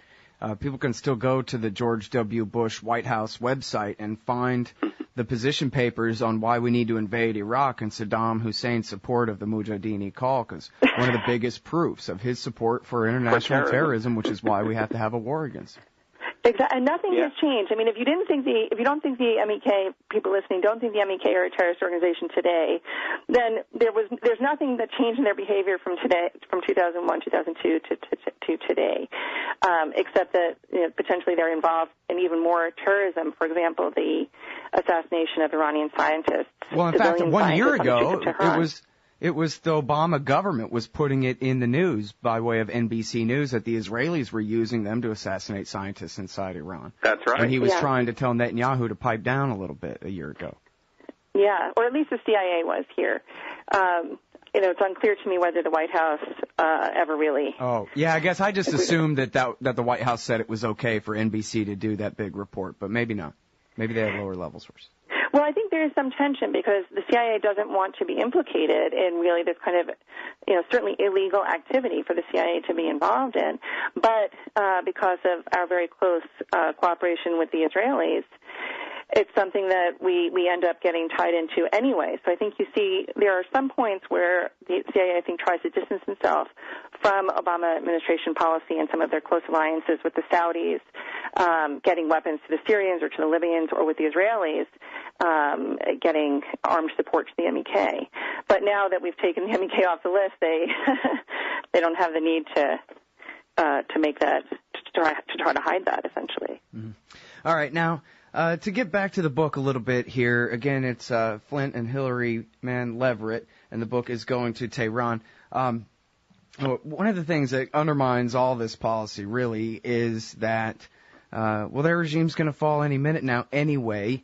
people can still go to the George W. Bush White House website and find the position papers on why we need to invade Iraq and Saddam Hussein's support of the MEK-al-Qaeda, because one of the biggest proofs of his support for international terrorism, which is why we have to have a war against him. Exactly, and nothing has changed. I mean, if you don't think the MEK, people listening don't think the MEK are a terrorist organization today, then there's nothing that changed in their behavior from 2001, 2002 to today, except that potentially they're involved in even more terrorism. For example, the assassination of Iranian scientists. Well, in fact, 1 year ago, it was the Obama government was putting it in the news by way of NBC News that the Israelis were using them to assassinate scientists inside Iran. That's right. And he was trying to tell Netanyahu to pipe down a little bit a year ago. Yeah, or at least the CIA was here. It's unclear to me whether the White House ever really... Oh, yeah, I guess I just assumed that the White House said it was okay for NBC to do that big report, but maybe not. Maybe they have lower levels first. Well, I think there is some tension because the CIA doesn't want to be implicated in really this kind of, certainly illegal activity for the CIA to be involved in. But because of our very close cooperation with the Israelis, it's something that we end up getting tied into anyway. So I think you see there are some points where the CIA, I think, tries to distance itself from Obama administration policy and some of their close alliances with the Saudis, getting weapons to the Syrians or to the Libyans, or with the Israelis, getting armed support to the MEK. But now that we've taken the MEK off the list, they don't have the need to make that, to try to hide that, essentially. Mm-hmm. All right, now, to get back to the book a little bit here, again, it's Flynt and Hillary Mann Leverett, and the book is Going to Tehran. One of the things that undermines all this policy, really, is that, their regime's going to fall any minute now anyway,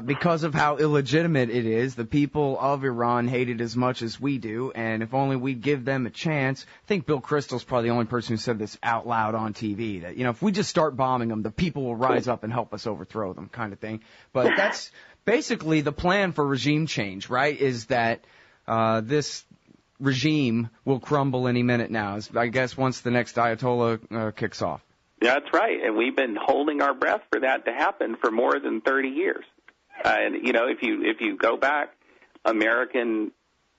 because of how illegitimate it is. The people of Iran hate it as much as we do, and if only we'd give them a chance. I think Bill Kristol's probably the only person who said this out loud on TV, that, if we just start bombing them, the people will rise up and help us overthrow them, kind of thing. But that's basically the plan for regime change, right, is that this regime will crumble any minute now, I guess, once the next Ayatollah kicks off. That's right, and we've been holding our breath for that to happen for more than 30 years. And if you go back, American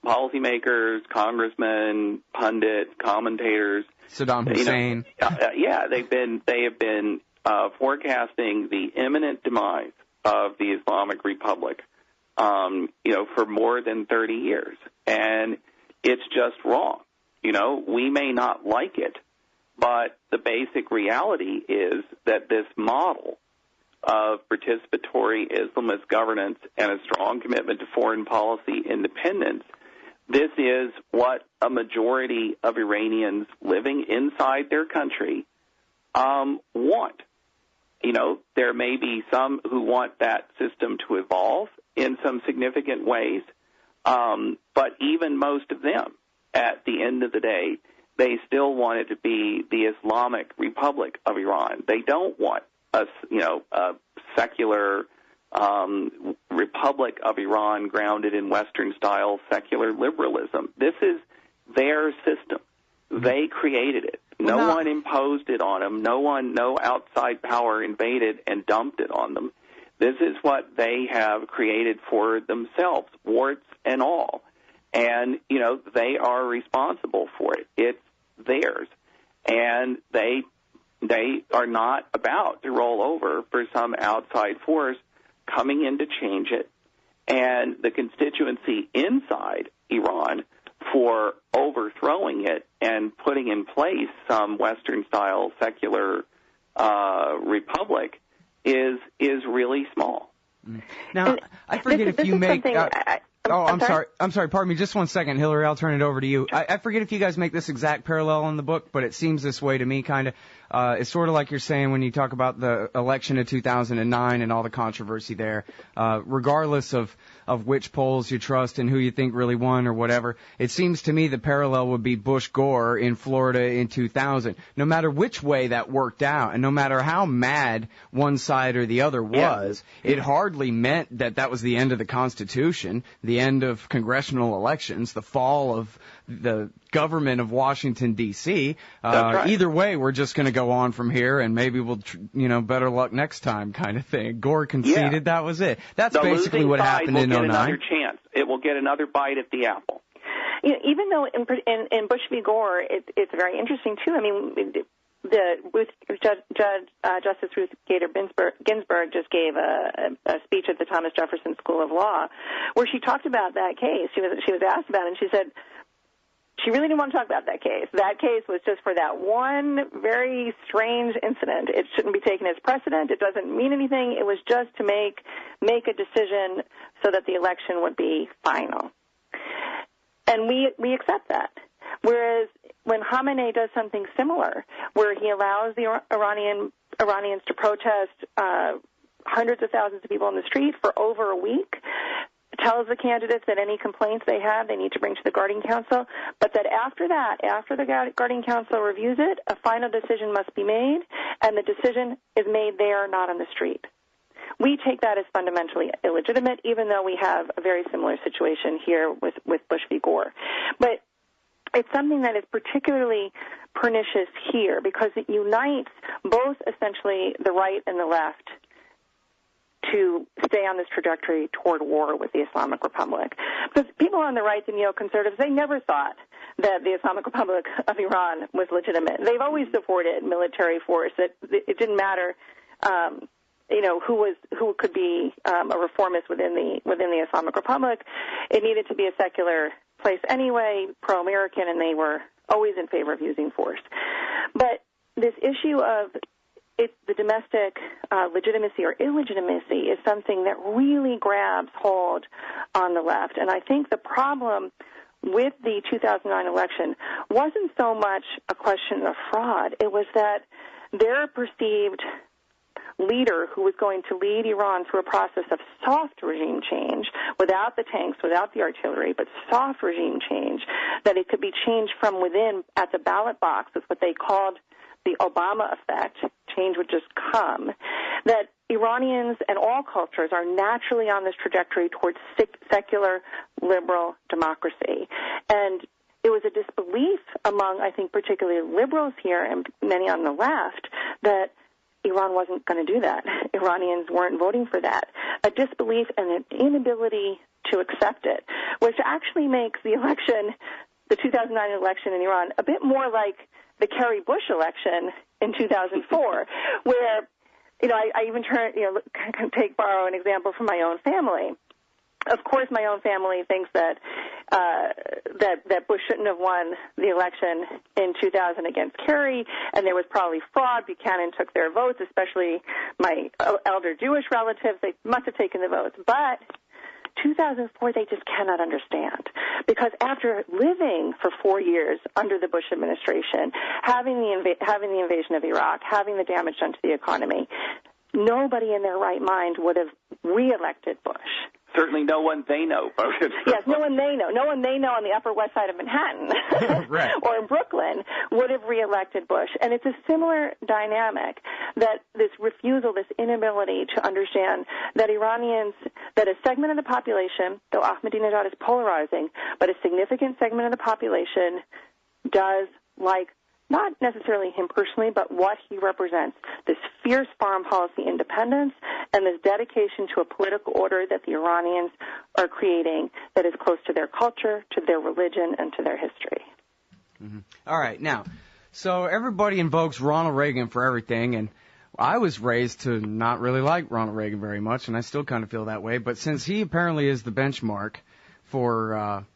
policymakers, congressmen, pundits, commentators, Saddam Hussein, they have been forecasting the imminent demise of the Islamic Republic, for more than 30 years, and it's just wrong. We may not like it, but the basic reality is that this model of participatory Islamist governance and a strong commitment to foreign policy independence, this is what a majority of Iranians living inside their country want. There may be some who want that system to evolve in some significant ways, but even most of them, at the end of the day, they still want it to be the Islamic Republic of Iran. They don't want a secular Republic of Iran grounded in Western-style secular liberalism. This is their system. They created it. No one imposed it on them. No outside power invaded and dumped it on them. This is what they have created for themselves, warts and all. And, they are responsible for it. It's theirs. And they are not about to roll over for some outside force coming in to change it. And the constituency inside Iran for overthrowing it and putting in place some Western-style secular republic is really small. Now, I forget if you make... I'm sorry. Pardon me. Just 1 second, Hillary. I'll turn it over to you. I forget if you guys make this exact parallel in the book, but it seems this way to me, kind of. It's sort of like you're saying when you talk about the election of 2009 and all the controversy there. Regardless of which polls you trust and who you think really won or whatever, it seems to me the parallel would be Bush-Gore in Florida in 2000. No matter which way that worked out, and no matter how mad one side or the other was, it hardly meant that was the end of the Constitution, the end of congressional elections, the fall of the government of Washington, D.C. Right. Either way, we're just going to go on from here, and maybe we'll, better luck next time, kind of thing. Gore conceded, that was it. That's basically what happened in 2009. Another chance. It will get another bite at the apple. Even though in Bush v. Gore, it's very interesting too. I mean, Justice Ruth Bader Ginsburg just gave a speech at the Thomas Jefferson School of Law, where she talked about that case. She was asked about it, and she said she really didn't want to talk about that case. That case was just for that one very strange incident. It shouldn't be taken as precedent. It doesn't mean anything. It was just to make a decision so that the election would be final. And we accept that. Whereas when Khamenei does something similar, where he allows the Iranians to protest hundreds of thousands of people in the street for over a week, tells the candidates that any complaints they have, they need to bring to the Guardian Council, but that after the Guardian Council reviews it, a final decision must be made, and the decision is made there, not on the street. We take that as fundamentally illegitimate, even though we have a very similar situation here with Bush v. Gore. But it's something that is particularly pernicious here because it unites both essentially the right and the left to stay on this trajectory toward war with the Islamic Republic. Because people on the right, the neoconservatives, they never thought that the Islamic Republic of Iran was legitimate. They've always supported military force. That it didn't matter, who could be a reformist within the Islamic Republic. It needed to be a secular place anyway, pro-American, and they were always in favor of using force. But this issue of the domestic legitimacy or illegitimacy is something that really grabs hold on the left. And I think the problem with the 2009 election wasn't so much a question of fraud. It was that their perceived leader who was going to lead Iran through a process of soft regime change, without the tanks, without the artillery, but soft regime change, that it could be changed from within at the ballot box, is what they called the Obama effect. Change would just come. That Iranians and all cultures are naturally on this trajectory towards secular, liberal democracy. And it was a disbelief among, I think, particularly liberals here and many on the left that Iran wasn't going to do that. Iranians weren't voting for that. A disbelief and an inability to accept it, which actually makes the election, the 2009 election in Iran, a bit more like the Kerry Bush election in 2004, where, I even borrow an example from my own family. Of course, my own family thinks that Bush shouldn't have won the election in 2000 against Kerry, and there was probably fraud. Buchanan took their votes, especially my elder Jewish relatives. They must have taken the votes. But 2004, they just cannot understand. Because after living for 4 years under the Bush administration, having the invasion of Iraq, having the damage done to the economy, nobody in their right mind would have reelected Bush. Certainly no one they know voted for Yes, no one they know. No one they know on the Upper West Side of Manhattan right. or in Brooklyn would have reelected Bush. And it's a similar dynamic, that this refusal, this inability to understand that Iranians, that a segment of the population, though Ahmadinejad is polarizing, but a significant segment of the population does like, not necessarily him personally, but what he represents, this fierce foreign policy independence and this dedication to a political order that the Iranians are creating that is close to their culture, to their religion, and to their history. Mm-hmm. All right, now, so everybody invokes Ronald Reagan for everything, and I was raised to not really like Ronald Reagan very much, and I still kind of feel that way, but since he apparently is the benchmark for,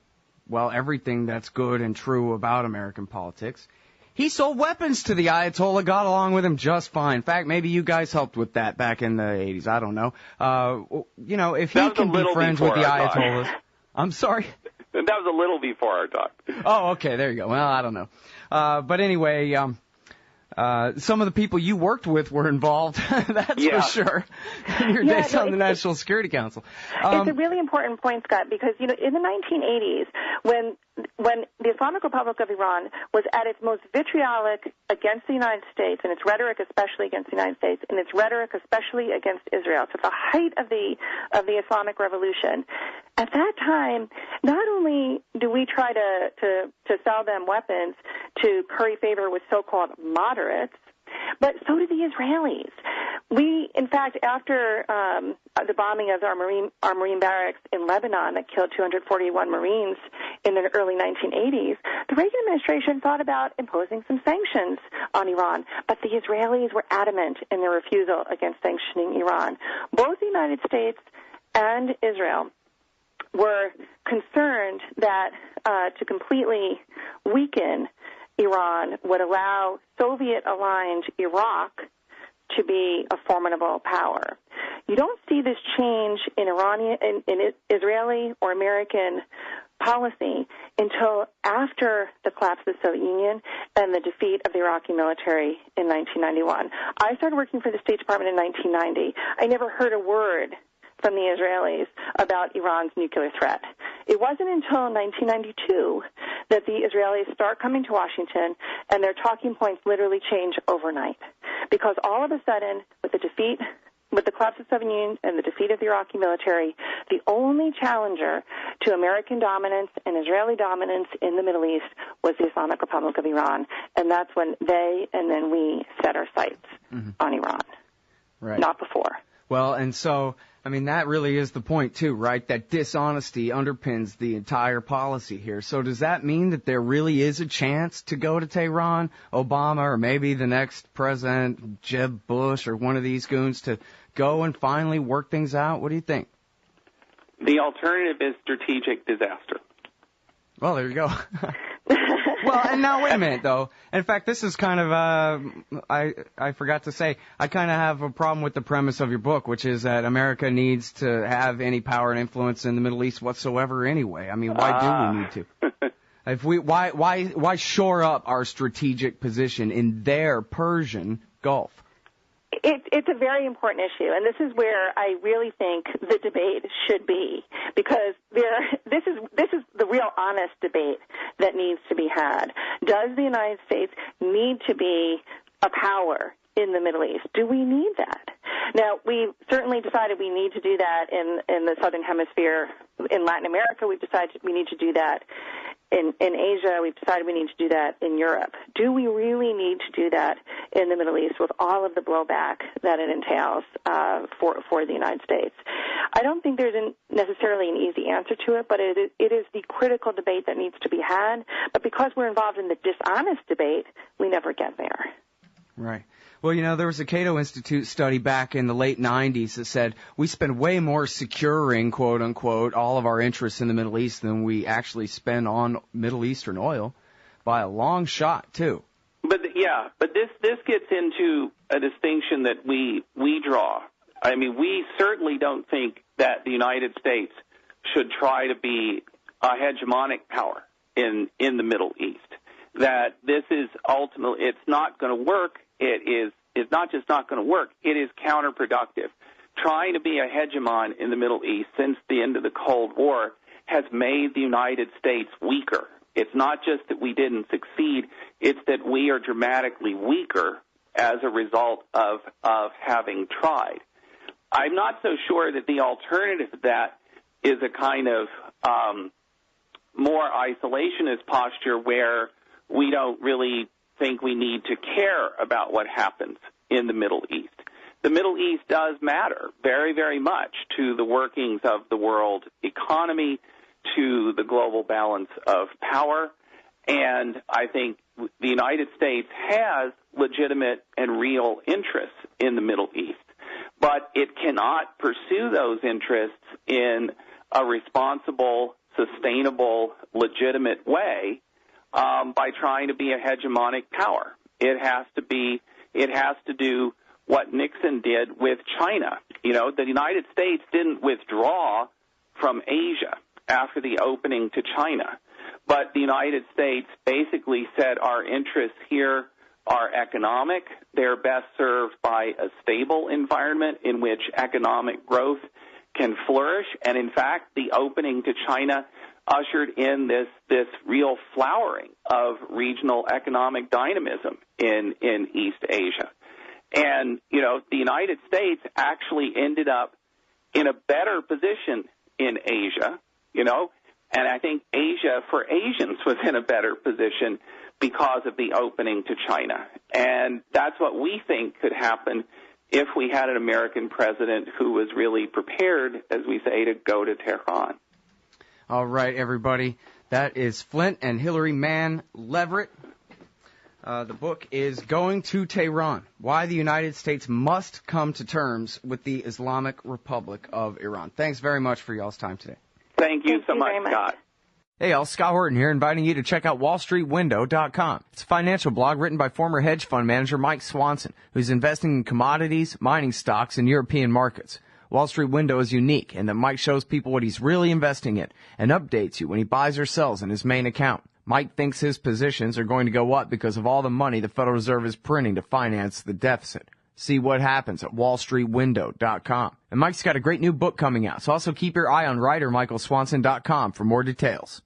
everything that's good and true about American politics, he sold weapons to the Ayatollah, got along with him just fine. In fact, maybe you guys helped with that back in the 80s. I don't know. If he can be friends with the Ayatollahs. I'm sorry? That was a little before our talk. Oh, okay, there you go. Well, I don't know. But anyway, some of the people you worked with were involved, that's for sure, in your days on the National Security Council. It's a really important point, Scott, because, in the 1980s, when the Islamic Republic of Iran was at its most vitriolic against the United States, and its rhetoric especially against the United States, and its rhetoric especially against Israel, to the height of the Islamic Revolution, at that time, not only do we try to sell them weapons to curry favor with so-called moderates, but so did the Israelis. We, in fact, after the bombing of our Marine barracks in Lebanon that killed 241 Marines in the early 1980s, the Reagan administration thought about imposing some sanctions on Iran, but the Israelis were adamant in their refusal against sanctioning Iran. Both the United States and Israel were concerned that to completely weaken Iran would allow Soviet-aligned Iraq to be a formidable power. You don't see this change in Israeli or American policy until after the collapse of the Soviet Union and the defeat of the Iraqi military in 1991. I started working for the State Department in 1990. I never heard a word from the Israelis about Iran's nuclear threat. It wasn't until 1992 that the Israelis start coming to Washington and their talking points literally change overnight. Because all of a sudden, with the collapse of the Soviet Union and the defeat of the Iraqi military, the only challenger to American dominance and Israeli dominance in the Middle East was the Islamic Republic of Iran. And that's when they and then we set our sights on Iran. Right. Not before. Well, and so, I mean, that really is the point, too, right? That dishonesty underpins the entire policy here. So does that mean that there really is a chance to go to Tehran, Obama, or maybe the next president, Jeb Bush, or one of these goons, to go and finally work things out? What do you think? The alternative is strategic disaster. Well, there you go. Well, and now wait a minute, though. In fact, this is kind of, I forgot to say, I kind of have a problem with the premise of your book, which is that America needs to have any power and influence in the Middle East whatsoever anyway. I mean, why do we need to? Why shore up our strategic position in their Persian Gulf? It's a very important issue, and this is where I really think the debate should be, because this is the real honest debate that needs to be had. Does the United States need to be a power in the Middle East? Do we need that? Now, we certainly decided we need to do that in the Southern Hemisphere. In Latin America, we've decided we need to do that. In Asia, we've decided we need to do that in Europe. Do we really need to do that in the Middle East with all of the blowback that it entails for the United States? I don't think there's necessarily an easy answer to it, but it is the critical debate that needs to be had. But because we're involved in the dishonest debate, we never get there. Right. Well, you know, there was a Cato Institute study back in the late 90s that said we spend way more securing, quote unquote, all of our interests in the Middle East than we actually spend on Middle Eastern oil by a long shot, too. But this gets into a distinction that we draw. I mean, we certainly don't think that the United States should try to be a hegemonic power in the Middle East. That this is ultimately, it's not going to work. It's not just not going to work, it is counterproductive. Trying to be a hegemon in the Middle East since the end of the Cold War has made the United States weaker. It's not just that we didn't succeed, it's that we are dramatically weaker as a result of having tried. I'm not so sure that the alternative to that is a kind of more isolationist posture where we don't really think we need to care about what happens in the Middle East. The Middle East does matter very, very much to the workings of the world economy, to the global balance of power, and I think the United States has legitimate and real interests in the Middle East, but it cannot pursue those interests in a responsible, sustainable, legitimate way by trying to be a hegemonic power. It has to do what Nixon did with China. You know, the United States didn't withdraw from Asia after the opening to China, but the United States basically said our interests here are economic. They're best served by a stable environment in which economic growth can flourish. And in fact, the opening to China ushered in this real flowering of regional economic dynamism in East Asia. And, you know, the United States actually ended up in a better position in Asia, you know, and I think Asia for Asians was in a better position because of the opening to China. And that's what we think could happen if we had an American president who was really prepared, as we say, to go to Tehran. All right, everybody. That is Flynt and Hillary Mann Leverett. The book is Going to Tehran, Why the United States Must Come to Terms with the Islamic Republic of Iran. Thanks very much for y'all's time today. Thank you so much, Scott. Hey, y'all, Scott Horton here, inviting you to check out WallStreetWindow.com. It's a financial blog written by former hedge fund manager Mike Swanson, who's investing in commodities, mining stocks, and European markets. Wall Street Window is unique in that Mike shows people what he's really investing in and updates you when he buys or sells in his main account. Mike thinks his positions are going to go up because of all the money the Federal Reserve is printing to finance the deficit. See what happens at WallStreetWindow.com. And Mike's got a great new book coming out, so also keep your eye on writerMichaelSwanson.com for more details.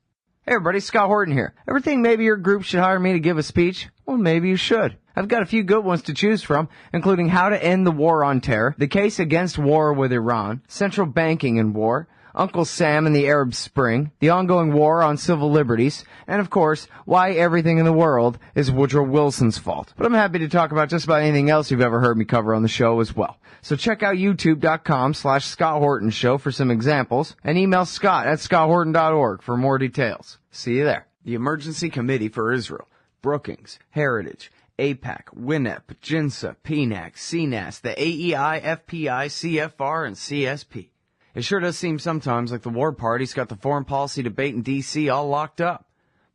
Hey everybody, Scott Horton here. Ever think maybe your group should hire me to give a speech? Well, maybe you should. I've got a few good ones to choose from, including How to End the War on Terror, The Case Against War with Iran, Central Banking in War, Uncle Sam and the Arab Spring, the ongoing war on civil liberties, and of course, why everything in the world is Woodrow Wilson's fault. But I'm happy to talk about just about anything else you've ever heard me cover on the show as well. So check out youtube.com/Scott Horton Show for some examples, and email scott@scotthorton.org for more details. See you there. The Emergency Committee for Israel, Brookings, Heritage, AIPAC, WINEP, JINSA, PNAC, CNAS, the AEI, FPI, CFR, and CSP. It sure does seem sometimes like the war party's got the foreign policy debate in D.C. all locked up.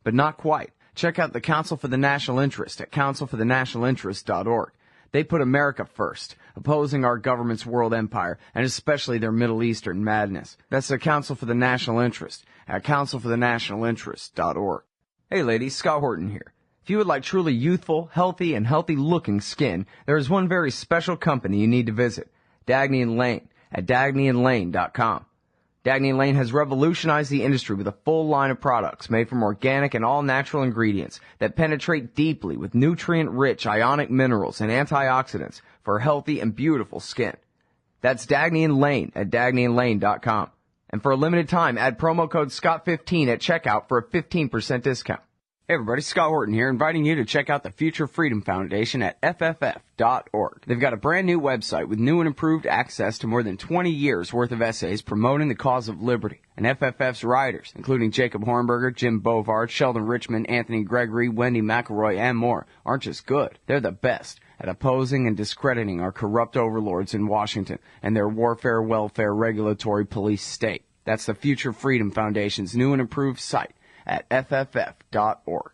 But not quite. Check out the Council for the National Interest at councilforthenationalinterest.org. They put America first, opposing our government's world empire, and especially their Middle Eastern madness. That's the Council for the National Interest at councilforthenationalinterest.org. Hey ladies, Scott Horton here. If you would like truly youthful, healthy, and healthy-looking skin, there is one very special company you need to visit, Dagny & Lane at dagnyandlane.com. Dagny & Lane has revolutionized the industry with a full line of products made from organic and all-natural ingredients that penetrate deeply with nutrient-rich ionic minerals and antioxidants for healthy and beautiful skin. That's Dagny & Lane at dagnyandlane.com. And for a limited time, add promo code SCOTT15 at checkout for a 15% discount. Hey everybody, Scott Horton here, inviting you to check out the Future Freedom Foundation at FFF.org. They've got a brand new website with new and improved access to more than 20 years worth of essays promoting the cause of liberty. And FFF's writers, including Jacob Hornberger, Jim Bovard, Sheldon Richmond, Anthony Gregory, Wendy McElroy, and more, aren't just good. They're the best at opposing and discrediting our corrupt overlords in Washington and their warfare, welfare, regulatory police state. That's the Future Freedom Foundation's new and improved site at FFF.org.